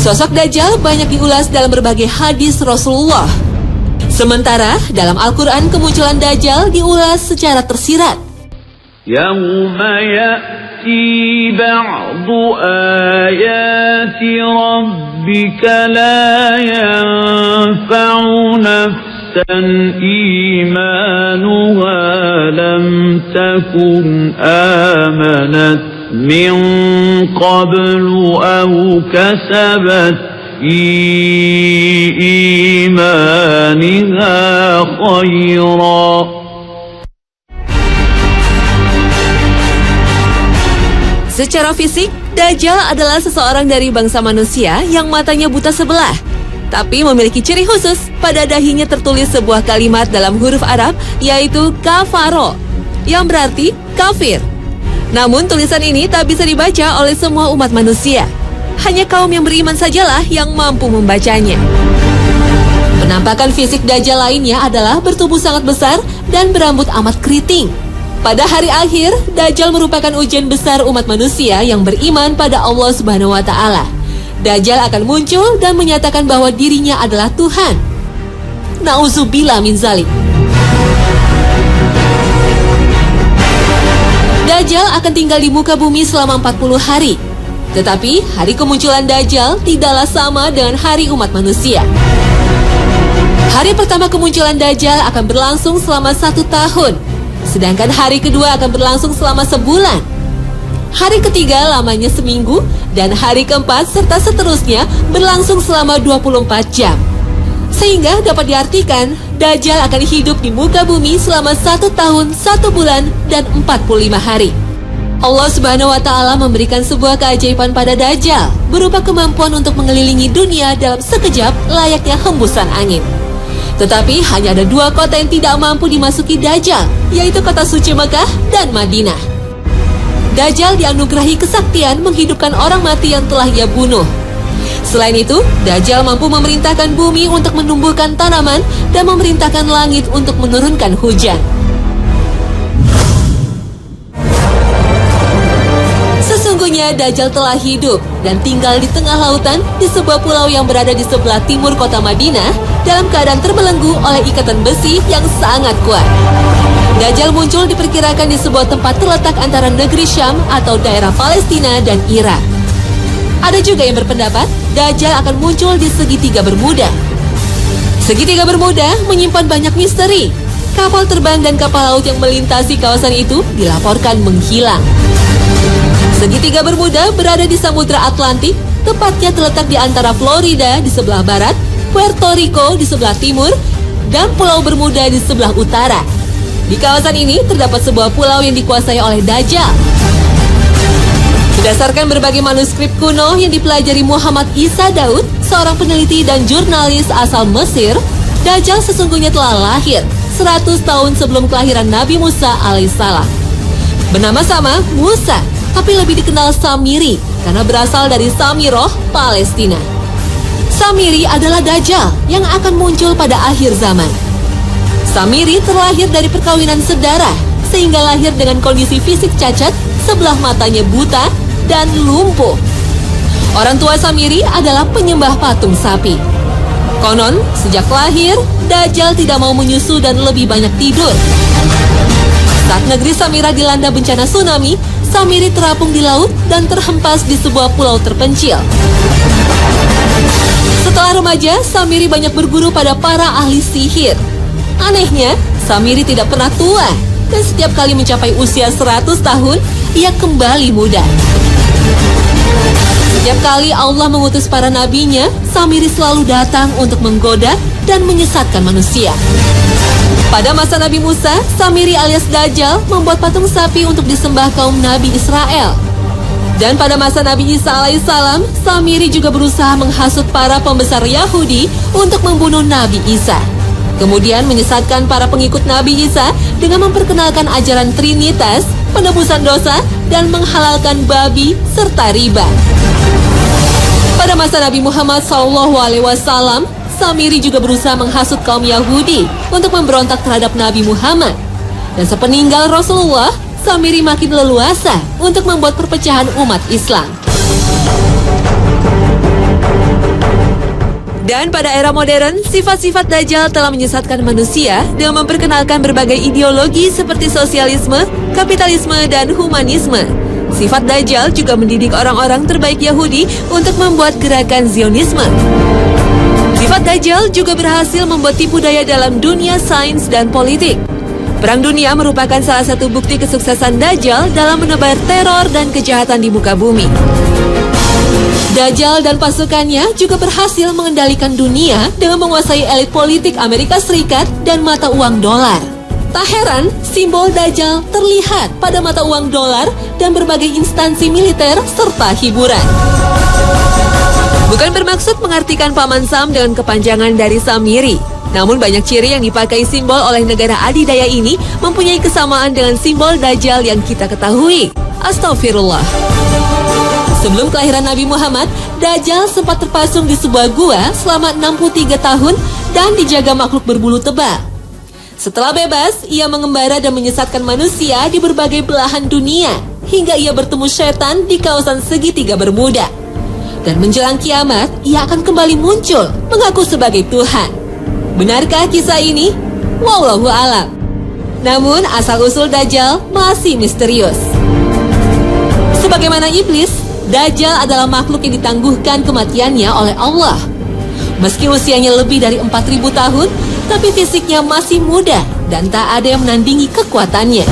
Sosok Dajjal banyak diulas dalam berbagai hadis Rasulullah. Sementara dalam Al-Quran kemunculan Dajjal diulas secara tersirat. Yawma ya'ti ba'du ayati rabbika la yanfa'u nafsan imanuha lam takun amanat min qablu aw kasabat fi imaniha khayra. Secara fisik, Dajjal adalah seseorang dari bangsa manusia yang matanya buta sebelah, tapi memiliki ciri khusus. Pada dahinya tertulis sebuah kalimat dalam huruf Arab, yaitu kafaro, yang berarti kafir. Namun tulisan ini tak bisa dibaca oleh semua umat manusia. Hanya kaum yang beriman sajalah yang mampu membacanya. Penampakan fisik Dajjal lainnya adalah bertubuh sangat besar dan berambut amat keriting. Pada hari akhir, Dajjal merupakan ujian besar umat manusia yang beriman pada Allah Subhanahu wa Ta'ala. Dajjal akan muncul dan menyatakan bahwa dirinya adalah Tuhan. Na'udzubillah min zalik. Dajjal akan tinggal di muka bumi selama 40 hari. Tetapi hari kemunculan Dajjal tidaklah sama dengan hari umat manusia. Hari pertama kemunculan Dajjal akan berlangsung selama 1 tahun. Sedangkan hari kedua akan berlangsung selama sebulan. Hari ketiga lamanya seminggu, dan hari keempat serta seterusnya berlangsung selama 24 jam. Sehingga dapat diartikan, Dajjal akan hidup di muka bumi selama 1 tahun, 1 bulan, dan 45 hari. Allah Subhanahu wa Ta'ala memberikan sebuah keajaiban pada Dajjal, berupa kemampuan untuk mengelilingi dunia dalam sekejap layaknya hembusan angin. Tetapi hanya ada 2 kota yang tidak mampu dimasuki Dajjal, yaitu kota suci Mekah dan Madinah. Dajjal dianugerahi kesaktian menghidupkan orang mati yang telah ia bunuh. Selain itu, Dajjal mampu memerintahkan bumi untuk menumbuhkan tanaman dan memerintahkan langit untuk menurunkan hujan. Sesungguhnya Dajjal telah hidup dan tinggal di tengah lautan di sebuah pulau yang berada di sebelah timur kota Madinah dalam keadaan terbelenggu oleh ikatan besi yang sangat kuat. Dajjal muncul diperkirakan di sebuah tempat terletak antara negeri Syam atau daerah Palestina dan Irak. Ada juga yang berpendapat Dajjal akan muncul di segitiga Bermuda. Segitiga Bermuda menyimpan banyak misteri. Kapal terbang dan kapal laut yang melintasi kawasan itu dilaporkan menghilang. Segitiga Bermuda berada di Samudra Atlantik, tepatnya terletak di antara Florida di sebelah barat, Puerto Rico di sebelah timur, dan Pulau Bermuda di sebelah utara. Di kawasan ini terdapat sebuah pulau yang dikuasai oleh Dajjal. Berdasarkan berbagai manuskrip kuno yang dipelajari Muhammad Isa Daud, seorang peneliti dan jurnalis asal Mesir, Dajjal sesungguhnya telah lahir 100 tahun sebelum kelahiran Nabi Musa alaihissalam. Bernama sama Musa, tapi lebih dikenal Samiri karena berasal dari Samiroh, Palestina. Samiri adalah Dajjal yang akan muncul pada akhir zaman. Samiri terlahir dari perkawinan sedarah, sehingga lahir dengan kondisi fisik cacat, sebelah matanya buta, dan lumpuh. Orang tua Samiri adalah penyembah patung sapi. Konon, sejak lahir, Dajjal tidak mau menyusu dan lebih banyak tidur. Saat negeri Samira dilanda bencana tsunami, Samiri terapung di laut dan terhempas di sebuah pulau terpencil. Setelah remaja, Samiri banyak berguru pada para ahli sihir. Anehnya, Samiri tidak pernah tua, dan setiap kali mencapai usia 100 tahun, ia kembali muda. Setiap kali Allah mengutus para nabinya, Samiri selalu datang untuk menggoda dan menyesatkan manusia. Pada masa Nabi Musa, Samiri alias Dajjal membuat patung sapi untuk disembah kaum Nabi Israel. Dan pada masa Nabi Isa alaihissalam, Samiri juga berusaha menghasut para pembesar Yahudi untuk membunuh Nabi Isa. Kemudian menyesatkan para pengikut Nabi Isa dengan memperkenalkan ajaran Trinitas, penebusan dosa, dan menghalalkan babi serta riba. Pada masa Nabi Muhammad SAW, Samiri juga berusaha menghasut kaum Yahudi untuk memberontak terhadap Nabi Muhammad. Dan sepeninggal Rasulullah, Samiri makin leluasa untuk membuat perpecahan umat Islam. Dan pada era modern, sifat-sifat Dajjal telah menyesatkan manusia dengan memperkenalkan berbagai ideologi seperti sosialisme, kapitalisme, dan humanisme. Sifat Dajjal juga mendidik orang-orang terbaik Yahudi untuk membuat gerakan Zionisme. Sifat Dajjal juga berhasil membuat tipu daya dalam dunia sains dan politik. Perang dunia merupakan salah satu bukti kesuksesan Dajjal dalam menebar teror dan kejahatan di muka bumi. Dajjal dan pasukannya juga berhasil mengendalikan dunia dengan menguasai elit politik Amerika Serikat dan mata uang dolar. Tak heran, simbol Dajjal terlihat pada mata uang dolar dan berbagai instansi militer serta hiburan. Bukan bermaksud mengartikan Paman Sam dengan kepanjangan dari Samiri. Namun banyak ciri yang dipakai simbol oleh negara adidaya ini mempunyai kesamaan dengan simbol Dajjal yang kita ketahui. Astagfirullah. Sebelum kelahiran Nabi Muhammad, Dajjal sempat terpasung di sebuah gua selama 63 tahun dan dijaga makhluk berbulu tebal. Setelah bebas, ia mengembara dan menyesatkan manusia di berbagai belahan dunia, hingga ia bertemu setan di kawasan segitiga Bermuda. Dan menjelang kiamat, ia akan kembali muncul, mengaku sebagai Tuhan. Benarkah kisah ini? Wallahu a'lam. Namun, asal-usul Dajjal masih misterius. Sebagaimana iblis, Dajjal adalah makhluk yang ditangguhkan kematiannya oleh Allah. Meski usianya lebih dari 4.000 tahun, tapi fisiknya masih muda dan tak ada yang menandingi kekuatannya.